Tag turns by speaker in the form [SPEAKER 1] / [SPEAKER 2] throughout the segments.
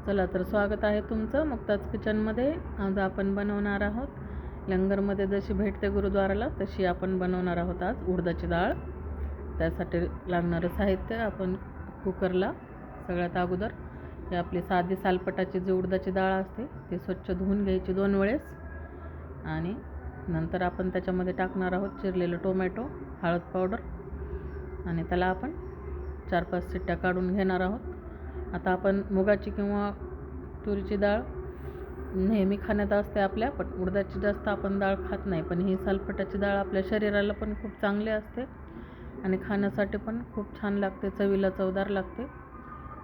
[SPEAKER 1] चला तर स्वागत आहे तुमचं मुक्ताज किचनमध्ये। आज आपण बनवणार आहोत लंगरमध्ये जशी भेटते गुरुद्वाराला तशी आपण बनवणार आहोत आज उडदाची डाळ। त्यासाठी लागणारं साहित्य आपण कुकरला सगळ्यात अगोदर ही आपली साधी सालपटाची जी उडदाची डाळ असते ती स्वच्छ धुवून घ्यायची 2 वेळेस आणि नंतर आपण त्याच्यामध्ये टाकणार आहोत चिरलेलं टोमॅटो, हळद पावडर आणि त्याला आपण 4-5 शिट्ट्या काढून घेणार आहोत। आता आपण मुगाची किंवा तुरीची डाळ नेहमी खाण्यात असते आपल्या, पण उडदाची जास्त आपण डाळ खात नाही, पण ही सालपटाची डाळ आपल्या शरीराला पण खूप चांगली असते आणि खाण्यासाठी पण खूप छान लागते, चवीला चवदार लागते।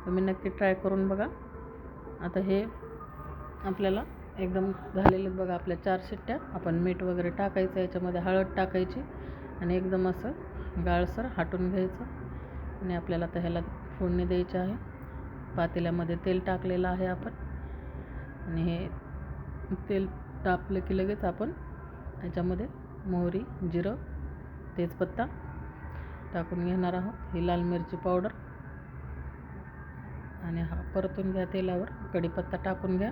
[SPEAKER 1] तुम्ही नक्की ट्राय करून बघा। आता हे आपल्याला एकदम झालेले बघा आपल्या 4 शिट्ट्या। आपण मीठ वगैरे टाकायचं, याच्यामध्ये हळद टाकायची आणि एकदम असं गाळसर हाटून घ्यायचं आणि आपल्याला आता ह्याला फोडणी द्यायची आहे। पातेल्यामध्ये तेल टाकलेलं आहे आपण आणि हे तेल तापलं की लगेच आपण याच्यामध्ये मोहरी, जिरं, तेजपत्ता टाकून घेणार आहोत। ही लाल मिरची पावडर आणि हा परतून घ्या तेलावर। कढीपत्ता टाकून घ्या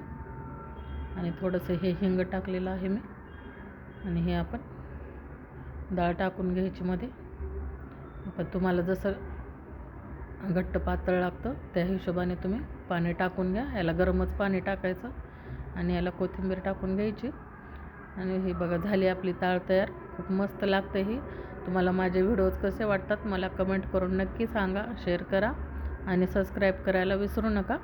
[SPEAKER 1] आणि थोडंसं हे हिंग टाकलेलं आहे मी आणि हे आपण डाळ टाकून घ्यायची मध्ये। पण तुम्हाला जसं घट्ट पातळ लागतं त्या हिशोबाने तुम्ही पाणी टाकून घ्या। याला गरमच पाणी टाकायचं आणि याला कोथिंबीर टाकून घ्यायची आणि ही बघा झाली आपली डाळ तयार। खूप मस्त लागते ही। तुम्हाला माझे व्हिडिओज कसे वाटतात मला कमेंट करून नक्की सांगा, शेअर करा आणि सबस्क्राईब करायला विसरू नका।